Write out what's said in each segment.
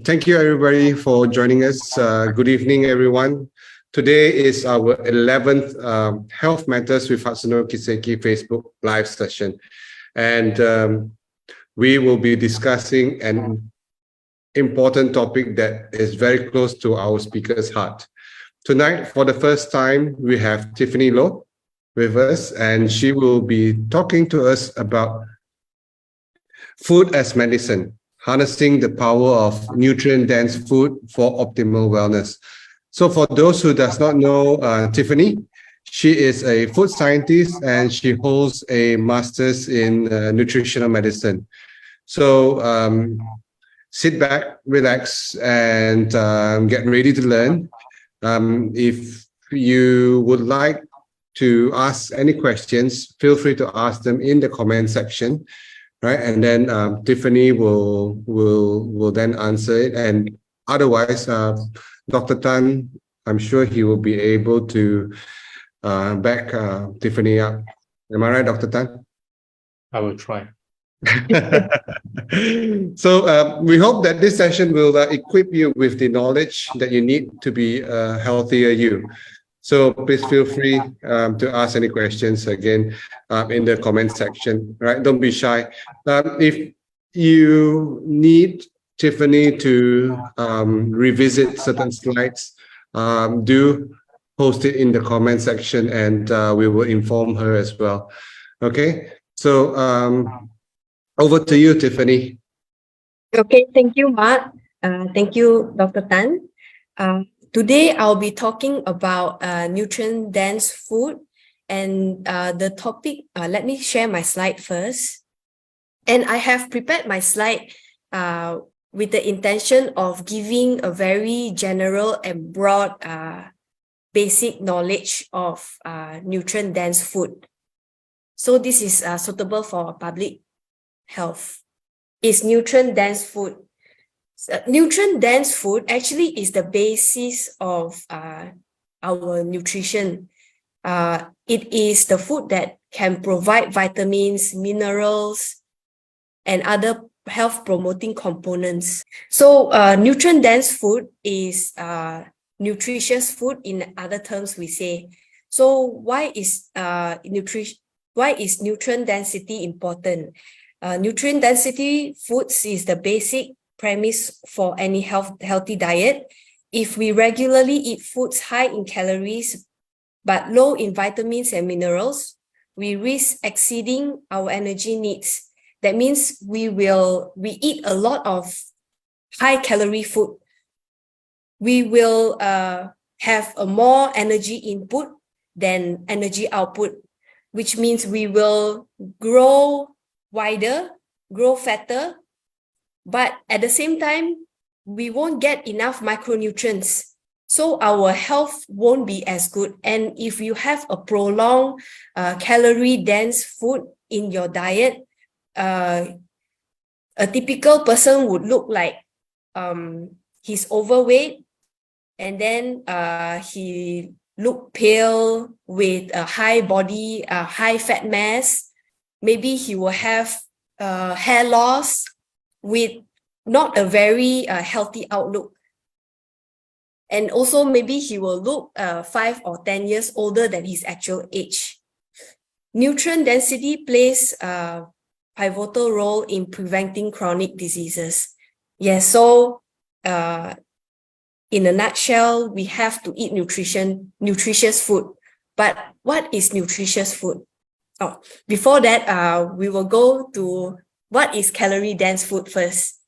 Thank you, everybody, for joining us. Good evening, everyone. Today is our 11th Health Matters with Hatsuno Kiseki Facebook live session. And we will be discussing an important topic that is very close to our speaker's heart. Tonight, for the first time, we have Tiffany Loh with us, and she will be talking to us about food as medicine, harnessing the power of nutrient-dense food for optimal wellness. So for those who does not know Tiffany, she is a food scientist and she holds a master's in nutritional medicine. So sit back, relax, and get ready to learn. If you would like to ask any questions, feel free to ask them in the comment section. Right, and then Tiffany will then answer it, and otherwise, Dr. Tan, I'm sure he will be able to back Tiffany up. Am I right, Dr. Tan? I will try. So we hope that this session will equip you with the knowledge that you need to be a healthier you. So please feel free to ask any questions again in the comment section, right? Don't be shy. If you need Tiffany to revisit certain slides, do post it in the comment section and we will inform her as well. Okay, so over to you, Tiffany. Okay, thank you, Mark. Thank you, Dr. Tan. Today, I'll be talking about nutrient-dense food, and the topic, let me share my slide first. And I have prepared my slide with the intention of giving a very general and broad basic knowledge of nutrient-dense food. So this is suitable for public health. Is nutrient-dense food. Nutrient-dense food actually is the basis of our nutrition. It is the food that can provide vitamins, minerals, and other health-promoting components. So nutrient-dense food is nutritious food in other terms we say. So why is nutrient density important? Nutrient density foods is the basic premise for any healthy diet. If we regularly eat foods high in calories but low in vitamins and minerals, we risk exceeding our energy needs. That means we eat a lot of high calorie food. We will have a more energy input than energy output, which means we will grow wider, grow fatter, but at the same time, we won't get enough micronutrients. So our health won't be as good. And if you have a prolonged calorie-dense food in your diet, a typical person would look like he's overweight, and then he look pale with a high body, high fat mass. Maybe he will have hair loss, with not a very healthy outlook. And also maybe he will look 5 or 10 years older than his actual age. Nutrient density plays a pivotal role in preventing chronic diseases. Yes, so in a nutshell, we have to eat nutritious food. But what is nutritious food? Oh, before that, we will go to what is calorie-dense food first.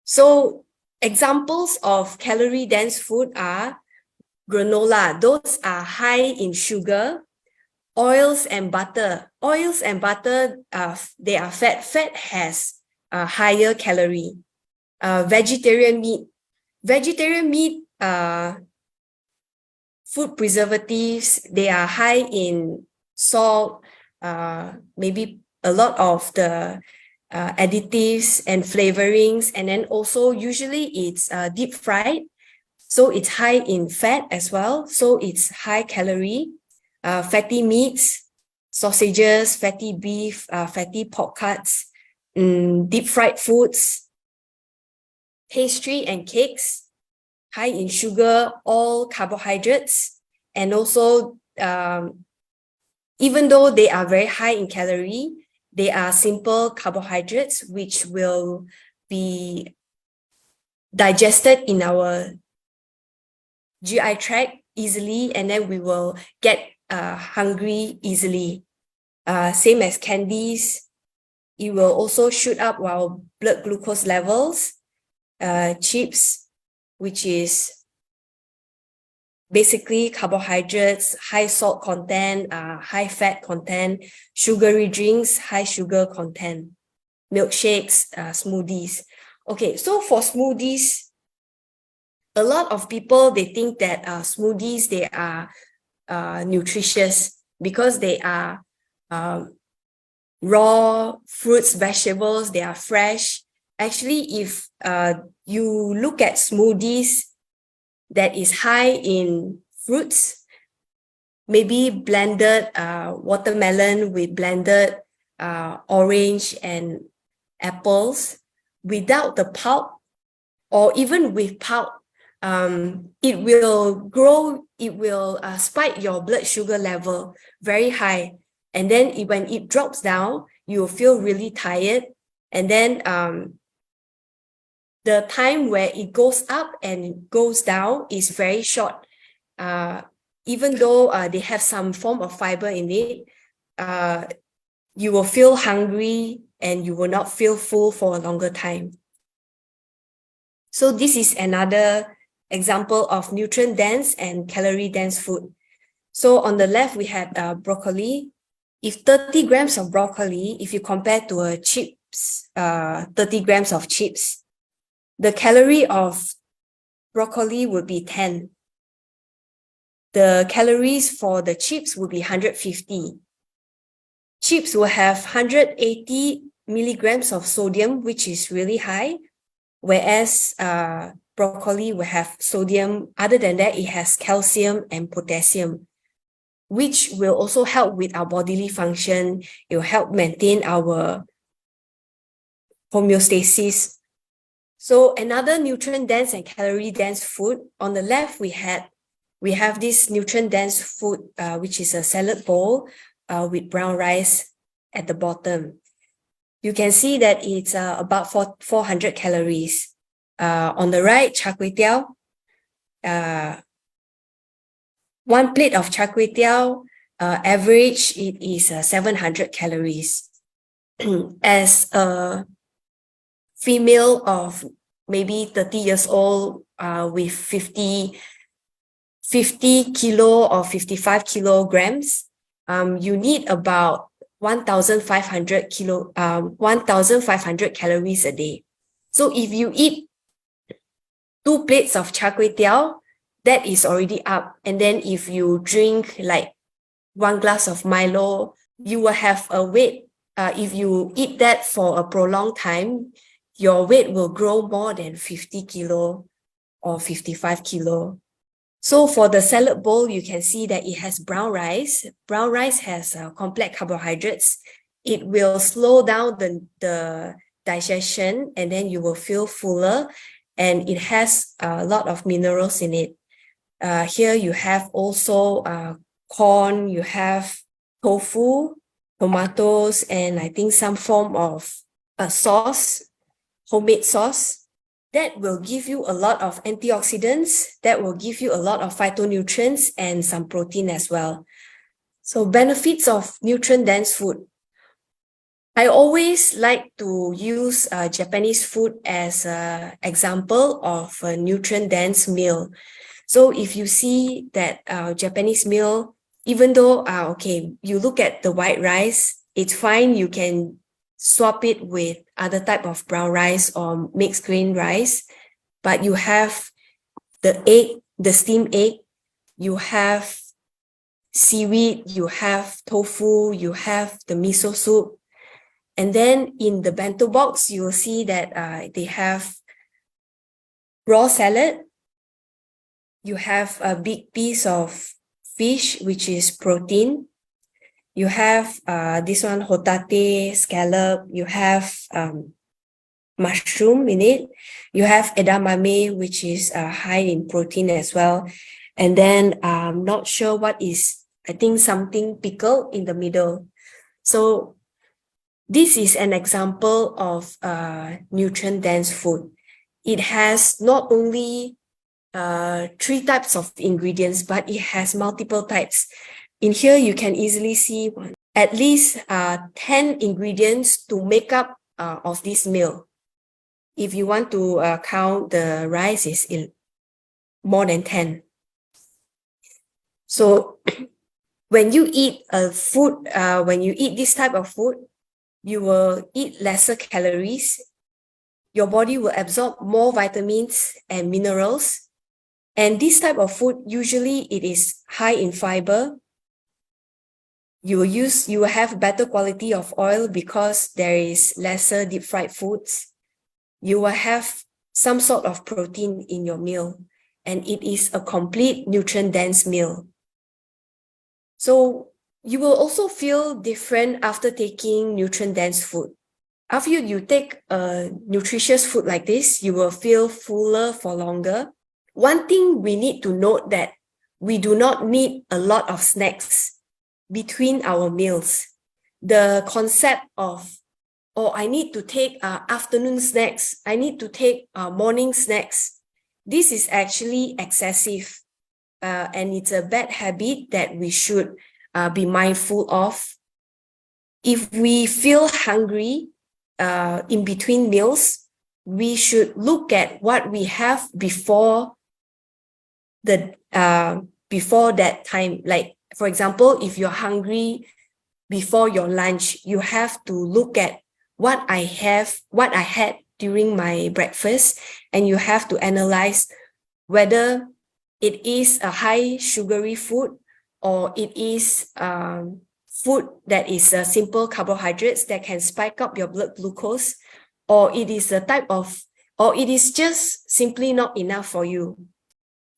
So examples of calorie-dense food are granola. Those are high in sugar. Oils and butter. Oils and butter, they are fat. Fat has a higher calorie. Vegetarian meat. Vegetarian meat, food preservatives, they are high in salt, maybe a lot of the additives and flavorings, and then also usually it's deep fried, so it's high in fat as well, so it's high calorie. Fatty meats, sausages, fatty beef, fatty pork cuts, deep fried foods, pastry and cakes, high in sugar, all carbohydrates, and also even though they are very high in calorie, they are simple carbohydrates which will be digested in our GI tract easily, and then we will get hungry easily. Same as candies, it will also shoot up our blood glucose levels. Chips, which is basically carbohydrates, high salt content, high fat content, sugary drinks, high sugar content, milkshakes, smoothies. Okay, so for smoothies, a lot of people, they think that smoothies, they are nutritious because they are raw fruits, vegetables, they are fresh. Actually, if you look at smoothies that is high in fruits, maybe blended watermelon with blended orange and apples without the pulp, or even with pulp, it will spike your blood sugar level very high. And then when it drops down, you will feel really tired. And then the time where it goes up and goes down is very short. Even though they have some form of fiber in it, you will feel hungry and you will not feel full for a longer time. So this is another example of nutrient-dense and calorie-dense food. So on the left, we have broccoli. If 30 grams of broccoli, if you compare to a chips, 30 grams of chips, the calorie of broccoli would be 10. The calories for the chips would be 150. Chips will have 180 milligrams of sodium, which is really high, whereas broccoli will have sodium. Other than that, it has calcium and potassium, which will also help with our bodily function. It will help maintain our homeostasis. So another nutrient-dense and calorie-dense food, on the left, we have this nutrient-dense food, which is a salad bowl with brown rice at the bottom. You can see that it's about 400 calories. On the right, char kway teow. One plate of char kway teow, average, it is 700 calories. As a female of maybe 30 years old with 50 kilo or 55 kilograms, you need about 1,500 calories a day. So if you eat 2 plates of char kway teow, that is already up. And then if you drink like 1 glass of Milo, you will have a weight. If you eat that for a prolonged time, your weight will grow more than 50 kilo or 55 kilo. So for the salad bowl, you can see that it has brown rice. Brown rice has complex carbohydrates. It will slow down the digestion, and then you will feel fuller, and it has a lot of minerals in it. Here you have also corn, you have tofu, tomatoes, and I think some form of sauce, homemade sauce. That will give you a lot of antioxidants, that will give you a lot of phytonutrients and some protein as well. So benefits of nutrient-dense food. I always like to use Japanese food as an example of a nutrient-dense meal. So if you see that Japanese meal, even though, okay, you look at the white rice, it's fine, you can swap it with other type of brown rice or mixed grain rice, but you have the egg, the steamed egg, you have seaweed, you have tofu, you have the miso soup. And then in the bento box, you will see that they have raw salad. You have a big piece of fish, which is protein. You have this one, hotate, scallop. You have mushroom in it. You have edamame, which is high in protein as well. And then I'm not sure what is, I think something pickled in the middle. So this is an example of nutrient-dense food. It has not only 3 types of ingredients, but it has multiple types. In here, you can easily see at least 10 ingredients to make up of this meal. If you want to count the rice, is more than 10. So when you eat when you eat this type of food, you will eat lesser calories. Your body will absorb more vitamins and minerals. And this type of food, usually it is high in fiber. You will have better quality of oil because there is lesser deep fried foods. You will have some sort of protein in your meal, and it is a complete nutrient-dense meal. So you will also feel different after taking nutrient-dense food. After you take a nutritious food like this, you will feel fuller for longer. One thing we need to note that we do not need a lot of snacks between our meals. The concept of, oh, I need to take afternoon snacks, I need to take morning snacks. This is actually excessive, and it's a bad habit that we should be mindful of. If we feel hungry in between meals, we should look at what we have before that time. Like, for example, if you're hungry before your lunch, you have to look at what I had during my breakfast, and you have to analyze whether it is a high sugary food or it is food that is simple carbohydrates that can spike up your blood glucose, or it is or it is just simply not enough for you.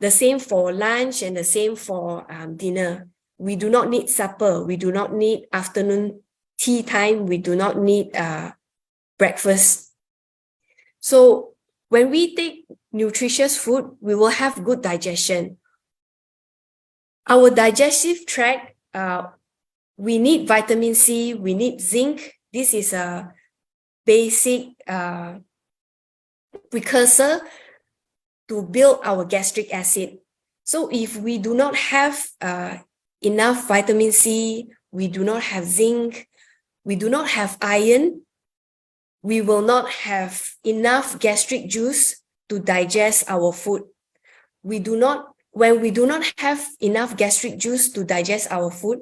The same for lunch and the same for dinner. We do not need supper. We do not need afternoon tea time. We do not need breakfast. So when we take nutritious food, we will have good digestion. Our digestive tract, we need vitamin C, we need zinc. This is a basic precursor to build our gastric acid. So if we do not have enough vitamin C, we do not have zinc, we do not have iron, we will not have enough gastric juice to digest our food. When we do not have enough gastric juice to digest our food,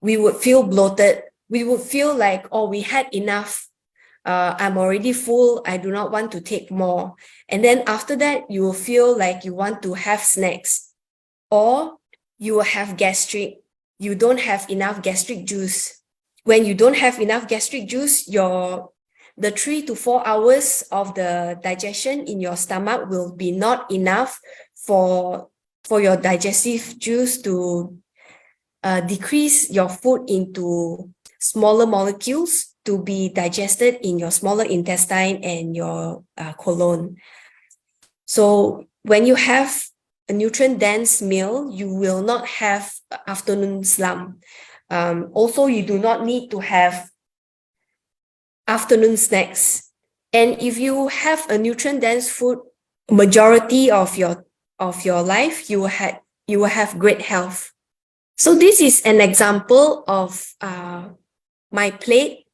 we would feel bloated. We would feel like, oh, we had enough. I'm already full. I do not want to take more. And then after that, you will feel like you want to have snacks, or you will have gastric. You don't have enough gastric juice. When you don't have enough gastric juice, the 3 to 4 hours of the digestion in your stomach will be not enough for your digestive juice to decrease your food into smaller molecules to be digested in your smaller intestine and your colon. So when you have a nutrient-dense meal, you will not have afternoon slump. Also, you do not need to have afternoon snacks. And if you have a nutrient-dense food, majority of your life, you will have great health. So this is an example of my plate.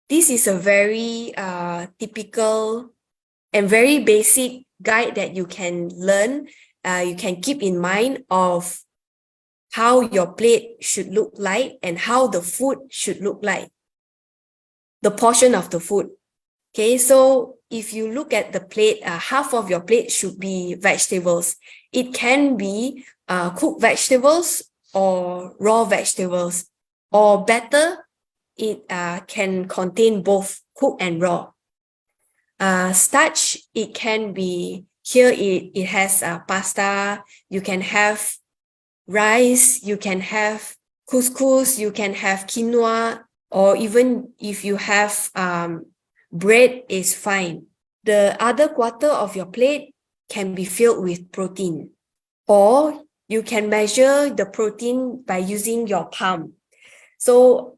This is a very typical and very basic guide that you can learn, you can keep in mind of how your plate should look like and how the food should look like, the portion of the food. Okay, so if you look at the plate, half of your plate should be vegetables. It can be cooked vegetables or raw vegetables, or better, it can contain both cooked and raw. Starch, it can be, here it has pasta, you can have rice, you can have couscous, you can have quinoa, or even if you have bread is fine. The other quarter of your plate can be filled with protein. Or you can measure the protein by using your palm. So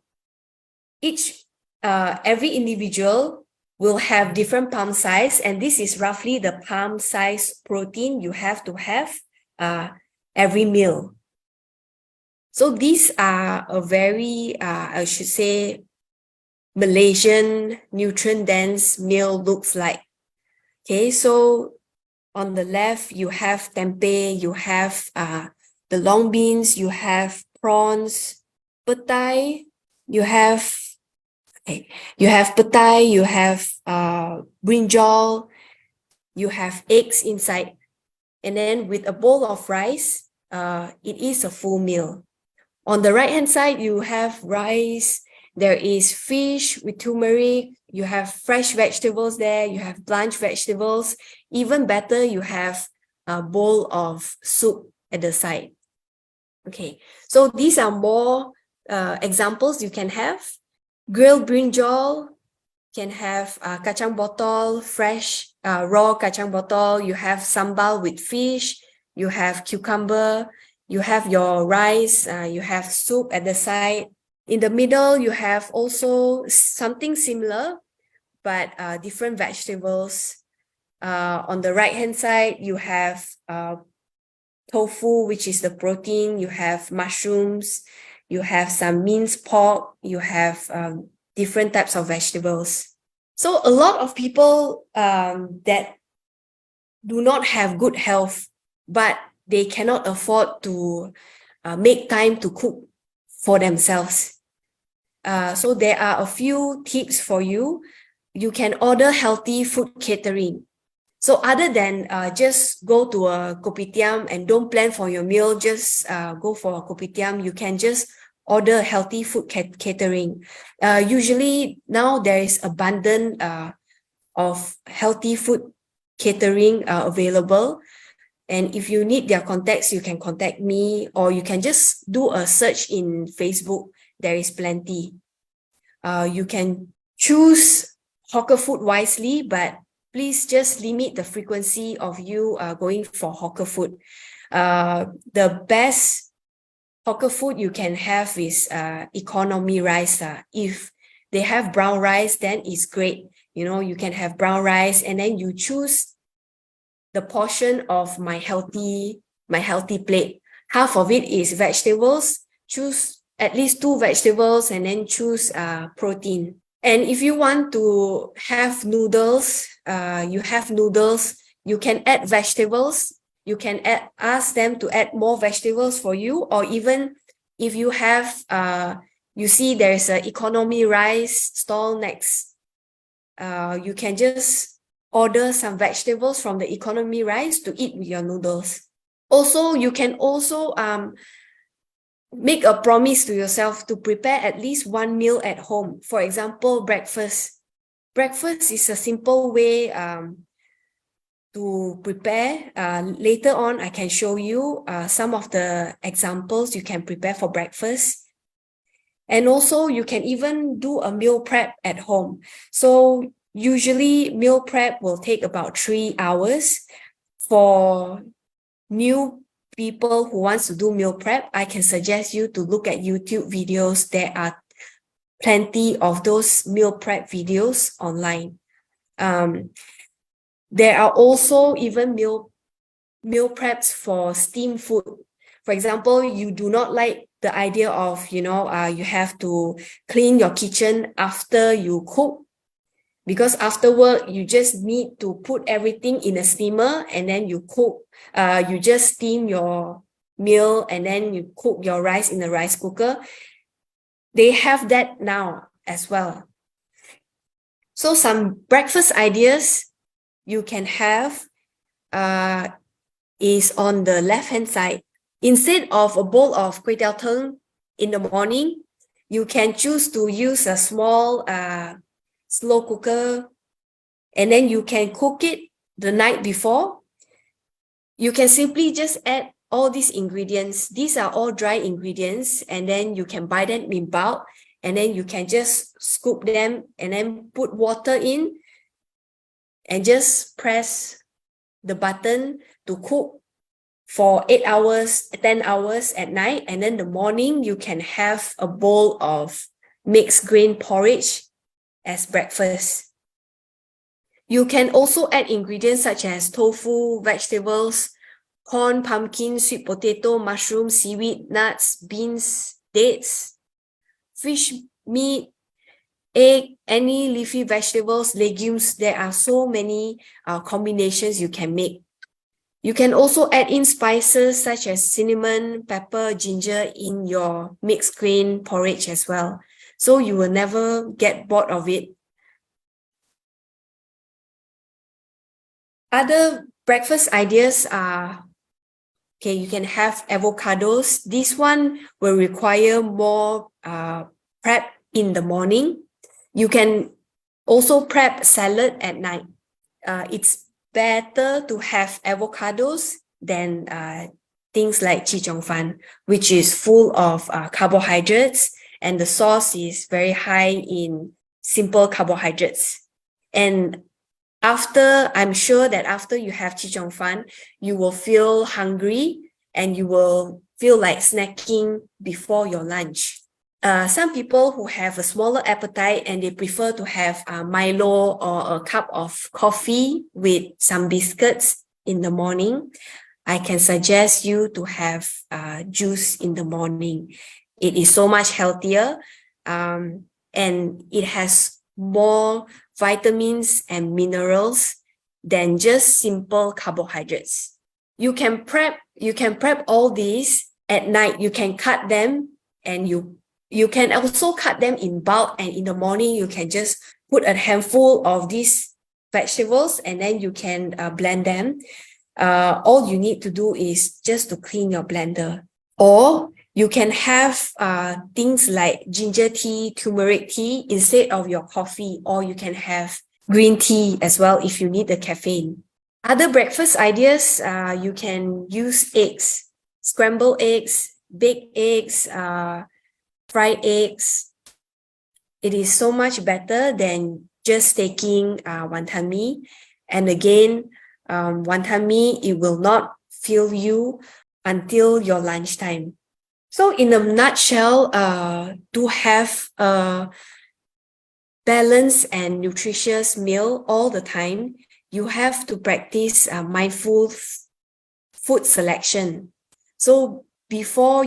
every individual will have different palm size, and this is roughly the palm size protein you have to have every meal. So these are a very, I should say, Malaysian nutrient-dense meal looks like. Okay, so on the left, you have tempeh, you have the long beans, you have prawns, petai, you have petai, you have brinjal, you have eggs inside. And then with a bowl of rice, it is a full meal. On the right-hand side, you have rice, there is fish with turmeric, you have fresh vegetables there, you have blanched vegetables. Even better, you have a bowl of soup at the side. Okay, so these are more examples you can have. Grilled brinjal can have kacang botol, fresh raw kacang botol. You have sambal with fish, you have cucumber, you have your rice, you have soup at the side. In the middle, you have also something similar, but different vegetables. On the right-hand side, you have tofu, which is the protein. You have mushrooms. You have some minced pork. You have different types of vegetables. So a lot of people that do not have good health, but they cannot afford to make time to cook for themselves. So there are a few tips for you. You can order healthy food catering. So other than just go to a kopitiam and don't plan for your meal, just go for a kopitiam, you can just order healthy food catering. Usually now there is abundant of healthy food catering available. And if you need their contacts, you can contact me, or you can just do a search in Facebook. There is plenty. You can choose hawker food wisely, but please just limit the frequency of you going for hawker food. The best hawker food you can have is economy rice. If they have brown rice, then it's great. You know, you can have brown rice, and then you choose the portion of my healthy plate. Half of it is vegetables. Choose at least 2 vegetables, and then choose protein. And if you want to have noodles, you have noodles, you can add vegetables. You can ask them to add more vegetables for you, or even if you have, you see there's an economy rice stall next, you can just order some vegetables from the economy rice to eat with your noodles. Also, you can also make a promise to yourself to prepare at least 1 meal at home. For example, breakfast. Breakfast is a simple way to prepare. Later on, I can show you some of the examples you can prepare for breakfast. And also, you can even do a meal prep at home. So usually, meal prep will take about 3 hours. For new people who wants to do meal prep, I can suggest you to look at YouTube videos. There are plenty of those meal prep videos online. There are also even meal preps for steam food. For example, you do not like the idea of, you have to clean your kitchen after you cook, because afterward, you just need to put everything in a steamer and then you cook. You just steam your meal and then you cook your rice in a rice cooker. They have that now as well. So some breakfast ideas you can have is on the left-hand side. Instead of a bowl of kway teow theng in the morning, you can choose to use a small slow cooker, and then you can cook it the night before. You can simply just add all these ingredients. These are all dry ingredients, and then you can buy them in bulk. and then you can just scoop them and then put water in and just press the button to cook for 8 hours, 10 hours at night. And then the morning, you can have a bowl of mixed grain porridge as breakfast. You can also add ingredients such as tofu, vegetables, corn, pumpkin, sweet potato, mushroom, seaweed, nuts, beans, dates, fish, meat, egg, any leafy vegetables, legumes. There are so many combinations you can make. You can also add in spices such as cinnamon, pepper, ginger in your mixed grain porridge as well. So you will never get bored of it. Other breakfast ideas are, okay, you can have avocados. This one will require more prep in the morning. You can also prep salad at night. It's better to have avocados than things like chi chong fan, which is full of carbohydrates, and the sauce is very high in simple carbohydrates. And I'm sure that after you have chi chong fan, you will feel hungry and you will feel like snacking before your lunch. Some people who have a smaller appetite and they prefer to have Milo or a cup of coffee with some biscuits in the morning, I can suggest you to have juice in the morning. It is so much healthier, and it has more vitamins and minerals than just simple carbohydrates. You can prep all these at night. You can cut them, and you can also cut them in bulk, and in the morning you can just put a handful of these vegetables and then you can blend them. All you need to do is just to clean your blender. Or you can have things like ginger tea, turmeric tea instead of your coffee, or you can have green tea as well if you need the caffeine. Other breakfast ideas, you can use eggs, scrambled eggs, baked eggs, fried eggs. It is so much better than just taking wonton mee. And again, wonton mee, it will not fill you until your lunchtime. So in a nutshell, to have a balanced and nutritious meal all the time, you have to practice mindful food selection. So before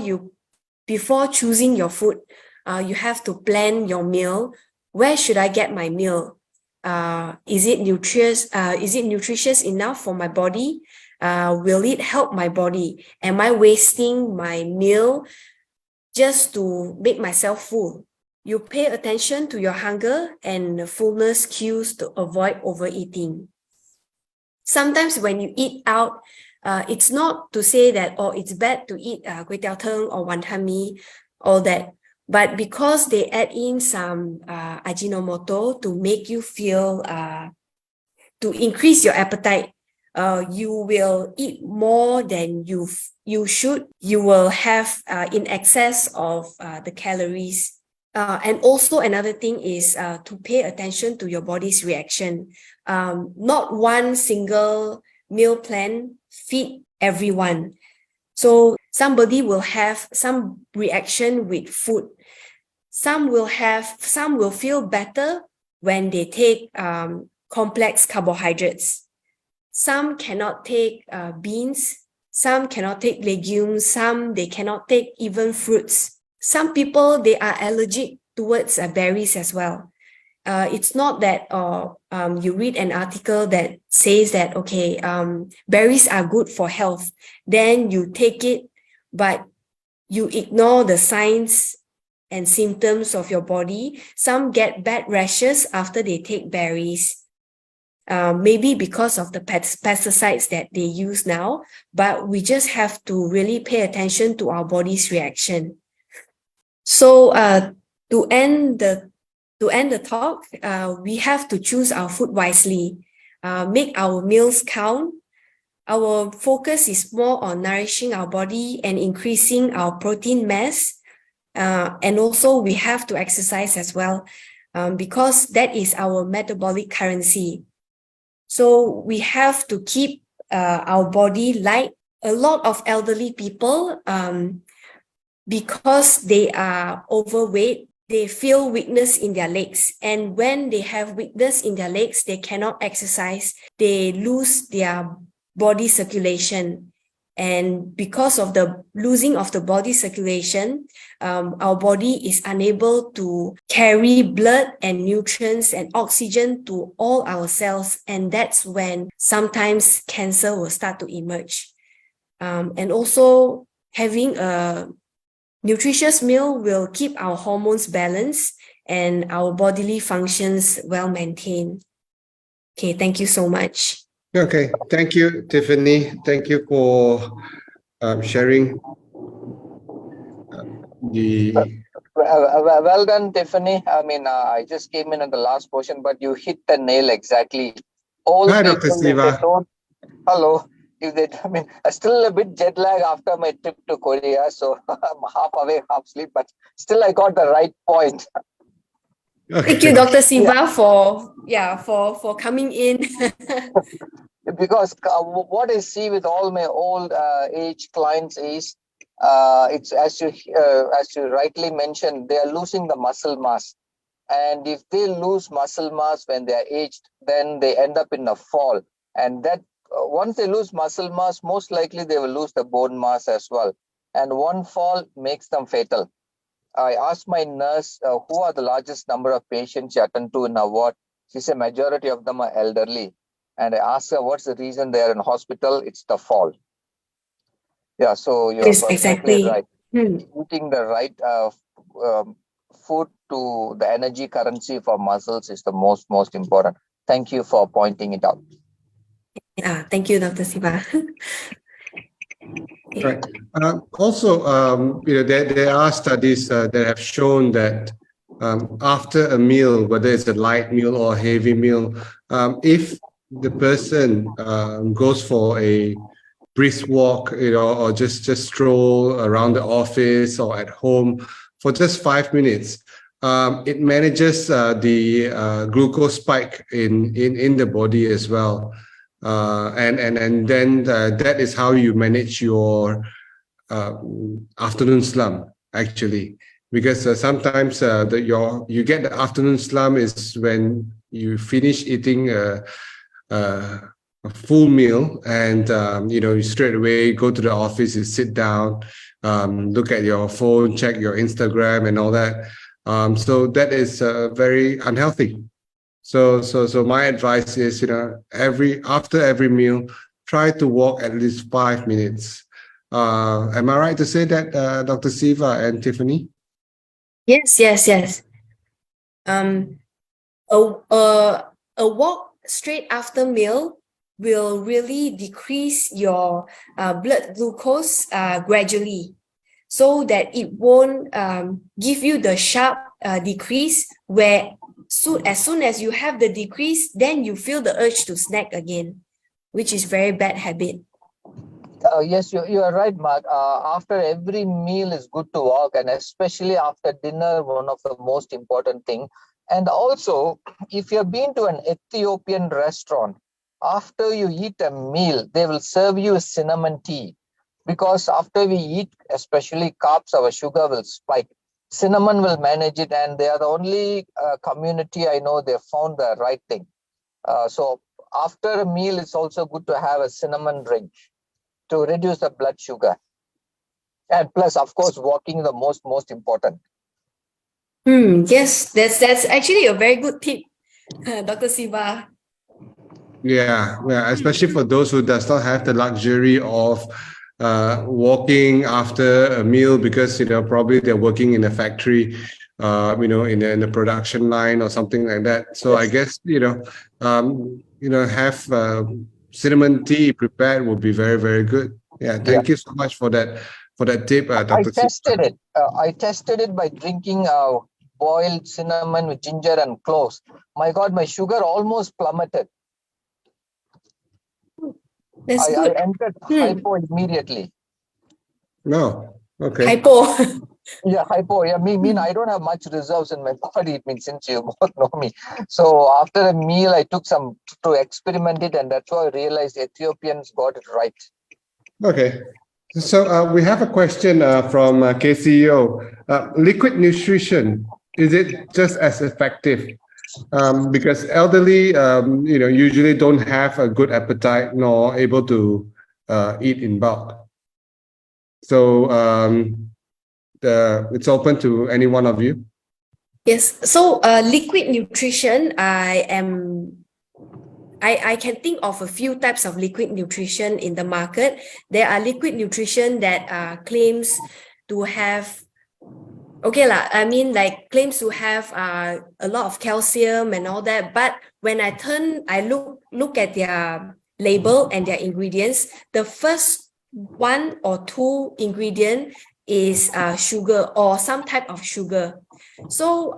choosing your food, you have to plan your meal. Where should I get my meal? Is it nutritious enough for my body? Will it help my body? Am I wasting my meal just to make myself full? You pay attention to your hunger and fullness cues to avoid overeating. Sometimes when you eat out, it's not to say that, it's bad to eat kway teow theng or wonton mee, all that. But because they add in some ajinomoto to make you feel, to increase your appetite, you will eat more than you should. You will have in excess of the calories. And also another thing is to pay attention to your body's reaction. Not one single meal plan fit everyone. So somebody will have some reaction with food. Some will feel better when they take complex carbohydrates. Some cannot take beans. Some cannot take legumes. Some they cannot take even fruits. Some people, they are allergic towards berries as well. It's not that you read an article that says that, okay, berries are good for health. Then you take it, but you ignore the signs and symptoms of your body. Some get bad rashes after they take berries. Maybe because of the pesticides that they use now, but we just have to really pay attention to our body's reaction. So to end the talk, we have to choose our food wisely, make our meals count. Our focus is more on nourishing our body and increasing our protein mass. And also we have to exercise as well, because that is our metabolic currency. So we have to keep our body light. A lot of elderly people, because they are overweight, they feel weakness in their legs. And when they have weakness in their legs, they cannot exercise. They lose their body circulation. And because of the losing of the body circulation, our body is unable to carry blood and nutrients and oxygen to all our cells. And that's when sometimes cancer will start to emerge. And also having a nutritious meal will keep our hormones balanced and our bodily functions well maintained. Okay, thank you so much. Okay, thank you, Tiffany. Thank you for sharing the. Well done, Tiffany. I mean, I just came in on the last portion, but you hit the nail exactly. All Hi, Dr. people, if they Siva. don't, hello, if they, I mean, I'm still a bit jet lag after my trip to Korea, so I'm half awake, half asleep, but still I got the right point. Thank you, Dr. Siva, for coming in. Because what I see with all my old age clients is, it's as you rightly mentioned, they are losing the muscle mass, and if they lose muscle mass when they are aged, then they end up in a fall, and that once they lose muscle mass, most likely they will lose the bone mass as well, and one fall makes them fatal. I asked my nurse who are the largest number of patients she attend to in a ward. She said majority of them are elderly. And I asked her what's the reason they are in hospital. It's the fall. Yeah, so you're Yes, perfectly exactly. right. Eating the right food to the energy currency for muscles is the most important. Thank you for pointing it out. Thank you, Dr. Siva. Right. Also, there are studies that have shown that after a meal, whether it's a light meal or a heavy meal, if the person goes for a brisk walk, or just stroll around the office or at home for just 5 minutes, it manages the glucose spike in the body as well. And then that is how you manage your afternoon slump, actually, because sometimes you get the afternoon slump is when you finish eating a full meal, and you straight away go to the office, you sit down, look at your phone, check your Instagram and all that. So that is very unhealthy. So my advice is, after every meal, try to walk at least 5 minutes. Am I right to say that, Dr. Siva and Tiffany? Yes. A walk straight after meal will really decrease your blood glucose gradually, so that it won't give you the sharp decrease where as soon as you have the decrease, then you feel the urge to snack again, which is very bad habit. Yes, you are right, Mark. After every meal is good to walk, and especially after dinner, one of the most important thing. And also, if you've been to an Ethiopian restaurant, after you eat a meal, they will serve you cinnamon tea, because after we eat, especially carbs, our sugar will spike. Cinnamon will manage it, and they are the only community I know they found the right thing. So after a meal, it's also good to have a cinnamon drink to reduce the blood sugar. And plus, of course, walking the most important. Yes, that's actually a very good tip, Dr. Siva. Yeah, especially for those who does not have the luxury of walking after a meal, because probably they're working in a factory, in a production line or something like that. So yes. I guess have cinnamon tea prepared would be very, very good. Yeah, thank you so much for that tip, Dr. I tested it. I tested it by drinking boiled cinnamon with ginger and cloves. My God, my sugar almost plummeted. I entered hypo immediately. No, okay. Hypo. Yeah, hypo. Yeah, I don't have much reserves in my body. It means since you both know me. So after a meal, I took some to experiment it, and that's why I realized Ethiopians got it right. Okay. So we have a question from KCEO. Liquid nutrition, is it just as effective? Because elderly, usually don't have a good appetite nor able to eat in bulk. So it's open to any one of you. Yes. So liquid nutrition, I can think of a few types of liquid nutrition in the market. There are liquid nutrition that claims to have, claims to have a lot of calcium and all that. But when I look at their label and their ingredients, the first one or two ingredient is sugar or some type of sugar. So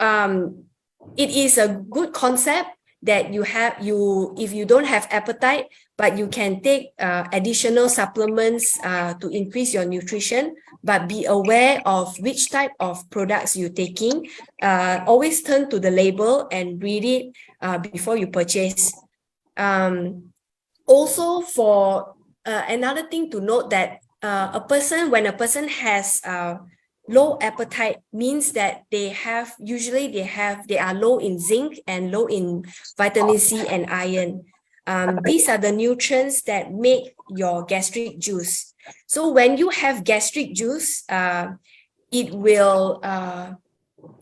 it is a good concept that if you don't have appetite, but you can take additional supplements to increase your nutrition, but be aware of which type of products you're taking. Always turn to the label and read it before you purchase. Also, for another thing to note that when a person has low appetite, means that they are low in zinc and low in vitamin C and iron. These are the nutrients that make your gastric juice. So when you have gastric juice, it will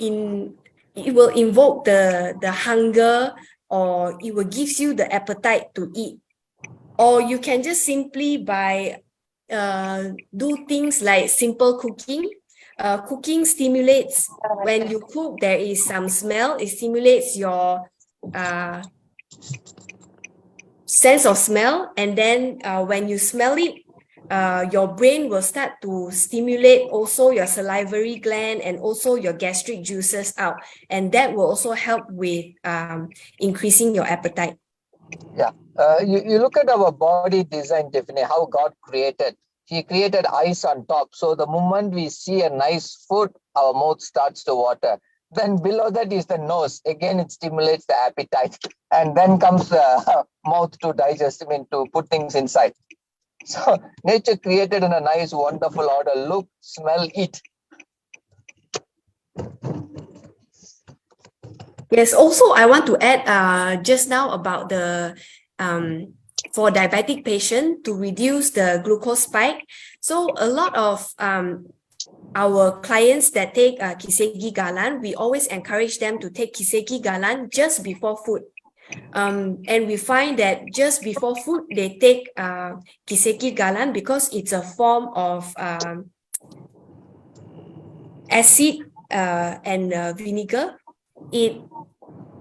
invoke the hunger, or it will gives you the appetite to eat. Or you can just simply do things like simple cooking. Cooking stimulates, when you cook, there is some smell. It stimulates your sense of smell. And then when you smell it, your brain will start to stimulate also your salivary gland and also your gastric juices out. And that will also help with increasing your appetite. Yeah. You look at our body design, Tiffany, how God created. He created eyes on top. So the moment we see a nice food, our mouth starts to water. Then below that is the nose. Again, it stimulates the appetite. And then comes the mouth to digest, to put things inside. So nature created in a nice, wonderful order. Look, smell, eat. Yes, also I want to add just now about the for diabetic patient to reduce the glucose spike. So a lot of our clients that take Kiseki Galan, we always encourage them to take Kiseki Galan just before food. And we find that just before food, they take Kiseki Galan because it's a form of acid and vinegar.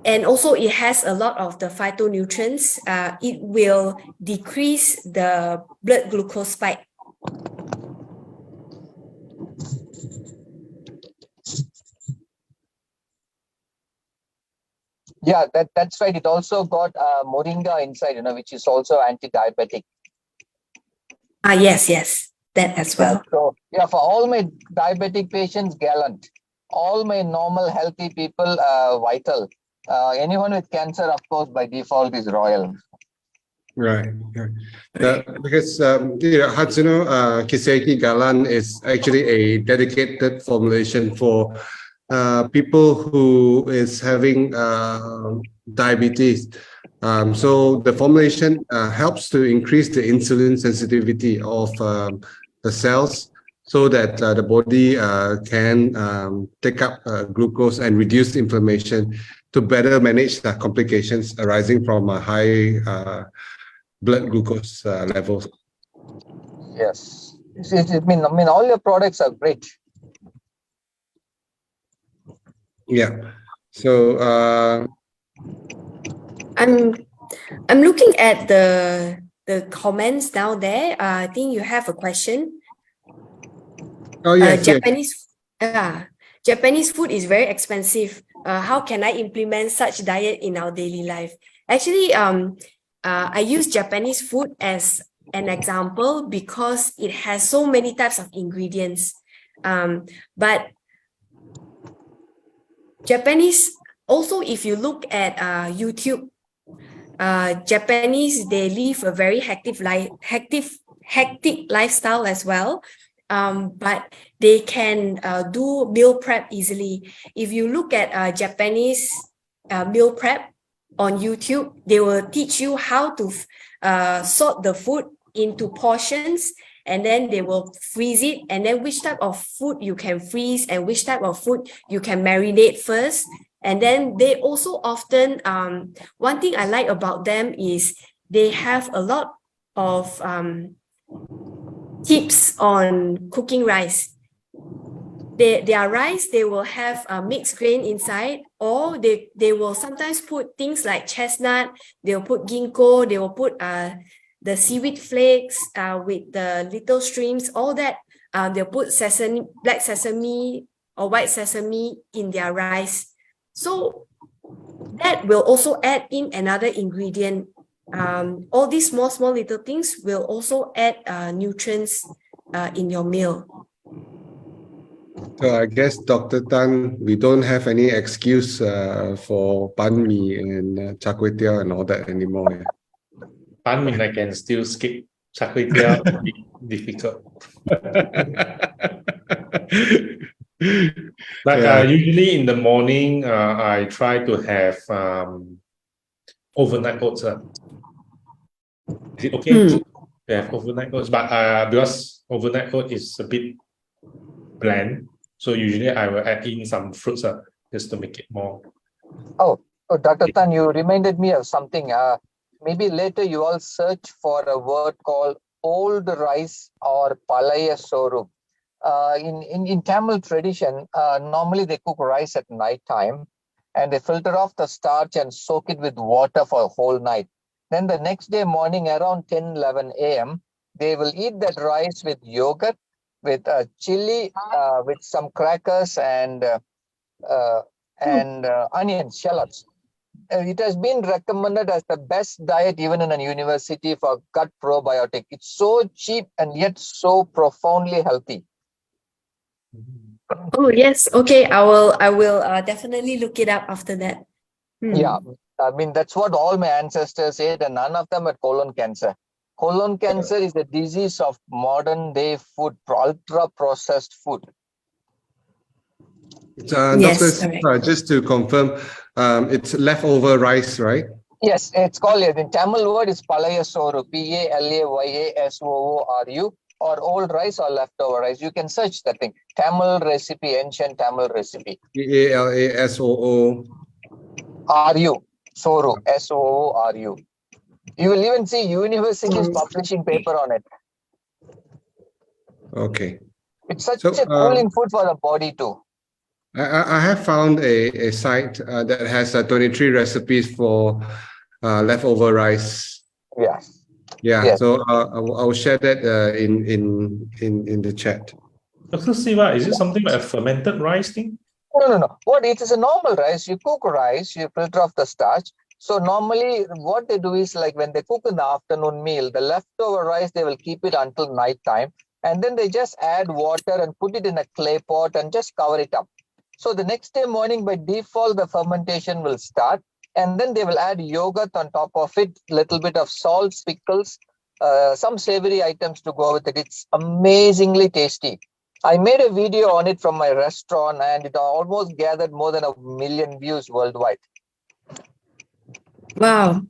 And also it has a lot of the phytonutrients. It will decrease the blood glucose spike. Yeah, that's right. It also got moringa inside, which is also anti-diabetic. Yes, that as well. So for all my diabetic patients, Gallant. All my normal healthy people, Vital. Anyone with cancer, of course, by default is Royal. Right. Because Hatsuno Kiseki Galan is actually a dedicated formulation for people who is having diabetes. So the formulation helps to increase the insulin sensitivity of the cells, so that the body can take up glucose and reduce inflammation to better manage the complications arising from a high blood glucose levels. Yes, all your products are great. Yeah. So I'm looking at the comments down there. I think you have a question. Oh yes, Japanese food is very expensive. How can I implement such diet in our daily life? Actually, I use Japanese food as an example because it has so many types of ingredients. But Japanese, also if you look at YouTube, Japanese, they live a very hectic lifestyle as well. But they can do meal prep easily. If you look at Japanese meal prep on YouTube, they will teach you how to sort the food into portions, and then they will freeze it, and then which type of food you can freeze and which type of food you can marinate first. And then they also often, one thing I like about them is they have a lot of tips on cooking rice. Their rice, they will have a mixed grain inside, or they will sometimes put things like chestnut, they'll put ginkgo, they will put the seaweed flakes with the little streams, all that. They'll put sesame, black sesame or white sesame in their rice. So that will also add in another ingredient. All these small little things will also add nutrients in your meal. So I guess, Dr. Tan, we don't have any excuse for banh mi and char kway teow and all that anymore. Yeah. Banh mi I can still skip. Char kway teow will be difficult. But Yeah. usually in the morning, I try to have overnight oats. Is it okay to have overnight oats? But because overnight oats is a bit bland, so usually I will add in some fruits just to make it more. Oh, Dr. Tan, you reminded me of something. Maybe later you all search for a word called old rice or palaya soru. In Tamil tradition, normally they cook rice at night time, and they filter off the starch and soak it with water for a whole night. Then the next day morning around 10-11 a.m., they will eat that rice with yogurt, with chili, with some crackers and onions, shallots. It has been recommended as the best diet even in a university for gut probiotic. It's so cheap and yet so profoundly healthy. Oh yes, okay. I will definitely look it up after that. Yeah, I mean that's what all my ancestors ate, and none of them had colon cancer. Colon cancer is a disease of modern day food, ultra processed food. Yes, Just to confirm, it's leftover rice, right? Yes, it's called, the Tamil word is palaya soru, PALAYASOORU, or old rice or leftover rice. You can search that thing. Tamil recipe, ancient Tamil recipe. PALASOO. RU, Soru, SOORU. You will even see universities publishing paper on it. Okay. It's such a cooling food for the body too. I have found a site that has 23 recipes for leftover rice. Yes. Yeah. Yes. So I'll share that in the chat. Dr. Siva, is it something like a fermented rice thing? No. What it is a normal rice. You cook rice, you filter off the starch. So normally what they do is, like when they cook in the afternoon meal, the leftover rice, they will keep it until night time. And then they just add water and put it in a clay pot and just cover it up. So the next day morning, by default, the fermentation will start. And then they will add yogurt on top of it, little bit of salt, pickles, some savory items to go with it. It's amazingly tasty. I made a video on it from my restaurant, and it almost gathered more than 1 million views worldwide. Wow.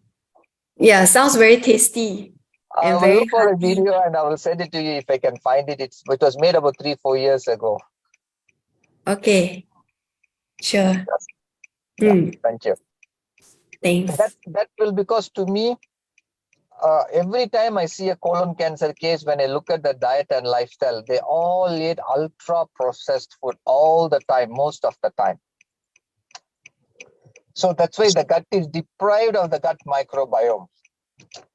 Yeah, sounds very tasty. I will look for a video and I will send it to you if I can find it. It was made about 3-4 years ago. Okay. Sure. Yeah, thank you. Thanks. That will, because to me, every time I see a colon cancer case, when I look at the diet and lifestyle, they all eat ultra processed food all the time, most of the time. So that's why the gut is deprived of the gut microbiome.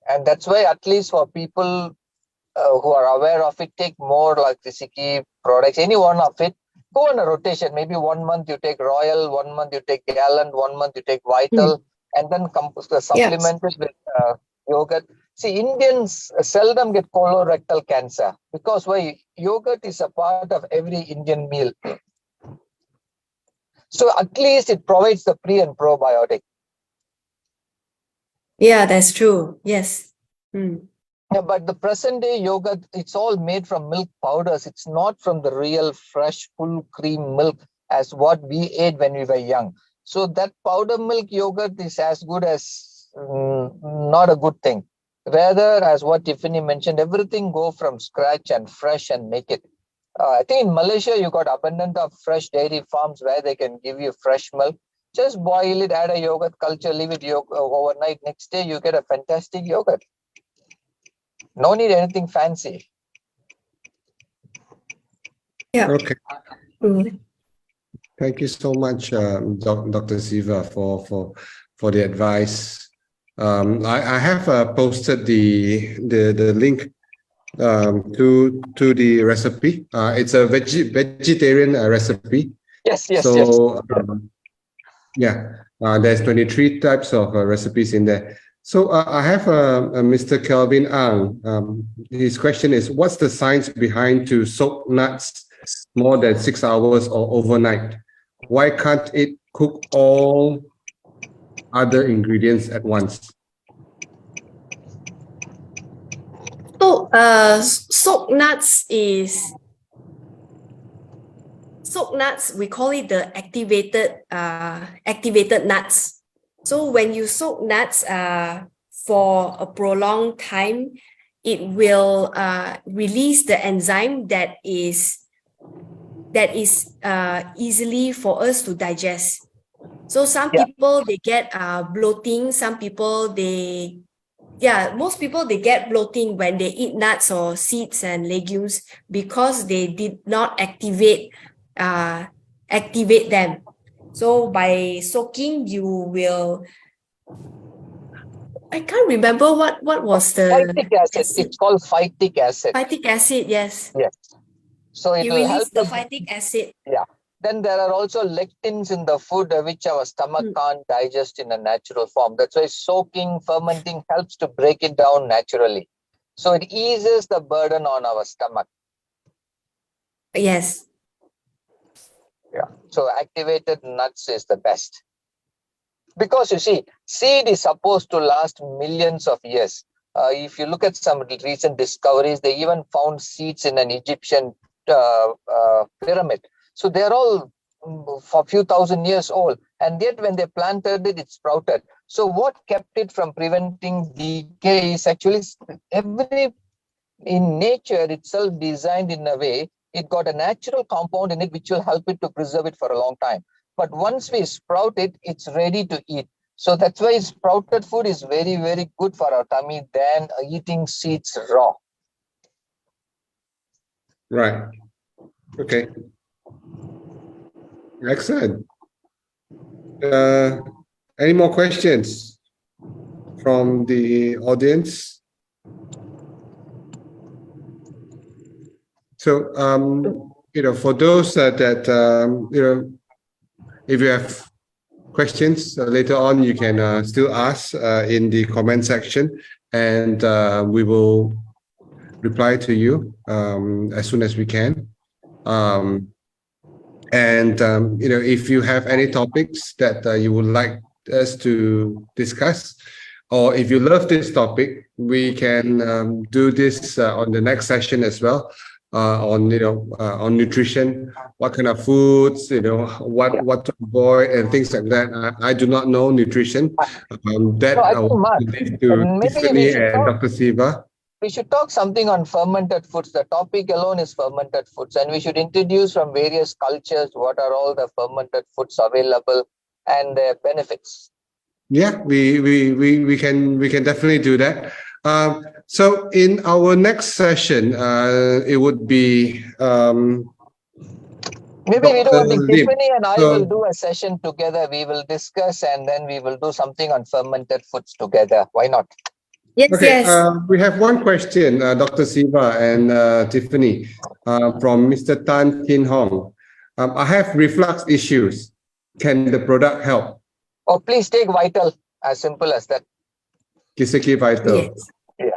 And that's why, at least for people who are aware of it, take more like Kiseki products, any one of it, go on a rotation. Maybe 1 month you take Royal, 1 month you take Gallant, 1 month you take Vital, and then supplement it with yogurt. See, Indians seldom get colorectal cancer because why? Yogurt is a part of every Indian meal. So at least it provides the pre and probiotic. Yeah, that's true. Yes. Mm. Yeah, but the present day yogurt, it's all made from milk powders. It's not from the real fresh full cream milk as what we ate when we were young. So that powder milk yogurt is as good as not a good thing. Rather, as what Tiffany mentioned, everything go from scratch and fresh and make it. I think in Malaysia, you got abundant of fresh dairy farms where they can give you fresh milk. Just boil it, add a yogurt culture, leave it overnight. Next day, you get a fantastic yogurt. No need anything fancy. Yeah. Okay. Mm. Thank you so much, Dr. Siva, for the advice. I have posted the link to the recipe. It's a vegetarian recipe. Yes. So there's 23 types of recipes in there. So I have Mr. Kelvin Ang. His question is, what's the science behind to soak nuts more than 6 hours or overnight? Why can't it cook all other ingredients at once? So, soaked nuts, we call it the activated nuts. So when you soak nuts for a prolonged time, it will release the enzyme that is easily for us to digest. So some people, they get bloating. Some people, most people, they get bloating when they eat nuts or seeds and legumes because they did not activate them. So by soaking, you will, I can't remember what was the phytic acid. It's called phytic acid. Phytic acid, yes. Yes. So it You will release help the phytic acid. Yeah. Then there are also lectins in the food which our stomach can't digest in a natural form. That's why soaking, fermenting helps to break it down naturally. So it eases the burden on our stomach. Yes. Yeah. So activated nuts is the best. Because you see, seed is supposed to last millions of years. If you look at some recent discoveries, they even found seeds in an Egyptian pyramid. So they're all for a few thousand years old. And yet when they planted it, it sprouted. So what kept it from preventing decay is actually in nature itself designed in a way, it got a natural compound in it which will help it to preserve it for a long time. But once we sprout it, it's ready to eat. So that's why sprouted food is very, very good for our tummy than eating seeds raw. Right. Okay. Excellent. Any more questions from the audience? So, for those that if you have questions later on, you can still ask in the comment section, and we will reply to you as soon as we can. If you have any topics that you would like us to discuss, or if you love this topic, we can do this on the next session as well. On nutrition, what kind of foods, what to avoid and things like that. I do not know nutrition. I will leave to Tiffany and Dr. Siva. We should talk something on fermented foods. The topic alone is fermented foods, and we should introduce from various cultures what are all the fermented foods available and their benefits. Yeah, we can definitely do that. So in our next session, it would be maybe we do one thing. Tiffany and I will do a session together. We will discuss, and then we will do something on fermented foods together. Why not? Yes, okay, yes. We have one question, Dr. Siva and Tiffany, from Mr. Tan Kin Hong. I have reflux issues. Can the product help? Oh, please take Vital. As simple as that. Kiseki Vital. Yes. Yeah.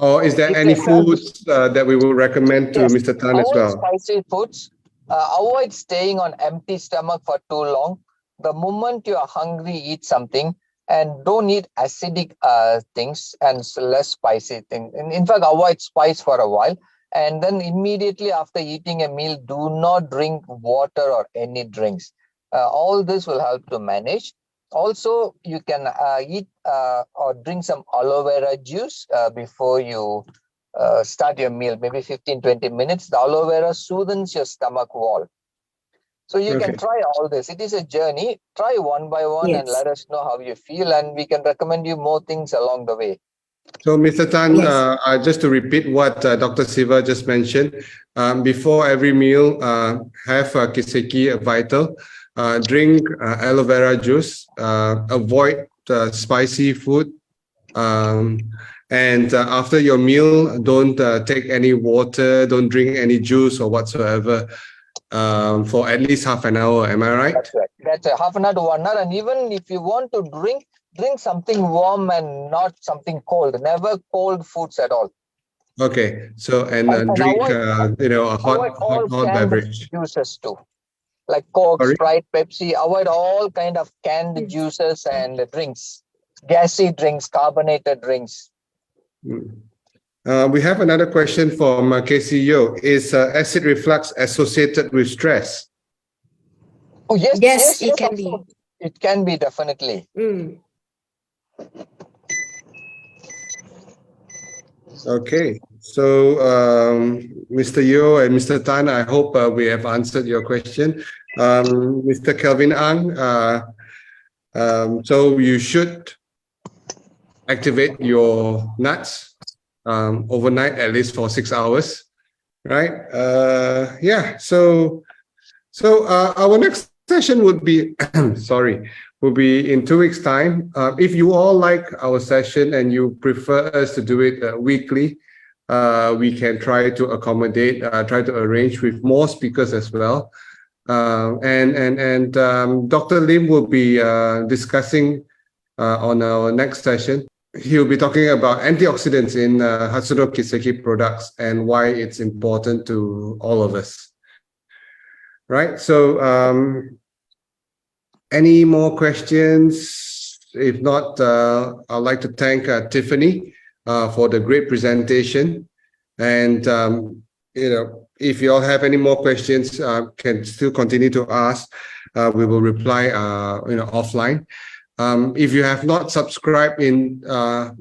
Or is there any foods that we will recommend to Mr. Tan as well? Avoid spicy foods. Avoid staying on empty stomach for too long. The moment you are hungry, eat something, and don't eat acidic things and less spicy things. In fact, avoid spice for a while. And then immediately after eating a meal, do not drink water or any drinks. All this will help to manage. Also, you can eat or drink some aloe vera juice before you start your meal, maybe 15-20 minutes. The aloe vera soothes your stomach wall. So you can try all this. It is a journey. Try one by one and let us know how you feel, and we can recommend you more things along the way. So, Mr. Tan, just to repeat what Dr. Siva just mentioned, before every meal, have Kiseki Vital, drink aloe vera juice, avoid spicy food, and after your meal, don't take any water, don't drink any juice or whatsoever for at least half an hour. Am I right? That's right. That's half an hour to 1 hour. And even if you want to drink something warm and not something cold. Never cold foods at all. Okay. So and drink avoid, a hot beverage. Juices too, like Coke, Sprite, Pepsi. Avoid all kind of canned juices and drinks, gassy drinks, carbonated drinks. We have another question from KCO. Is acid reflux associated with stress? Oh yes, it can be. It can be, definitely. Okay, so Mr. Yeo and Mr. Tan, I hope we have answered your question. Mr. Kelvin Ang, so you should activate your nuts overnight, at least for 6 hours, right? So our next session would be, will be in 2 weeks' time. If you all like our session and you prefer us to do it weekly, we can try to accommodate, try to arrange with more speakers as well. And Dr. Lim will be discussing on our next session. He'll be talking about antioxidants in Hatsuno Kiseki products and why it's important to all of us. Right, so any more questions? If not, I'd like to thank Tiffany for the great presentation. And, if you all have any more questions, can still continue to ask. We will reply, offline. If you have not subscribed in our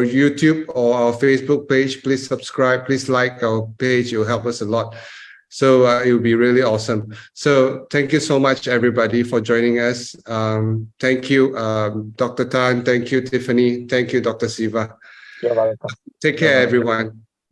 YouTube or our Facebook page, please subscribe, please like our page. It will help us a lot. So it will be really awesome. So thank you so much, everybody, for joining us. Thank you, Dr. Tan. Thank you, Tiffany. Thank you, Dr. Siva. You're welcome. Take care, everyone.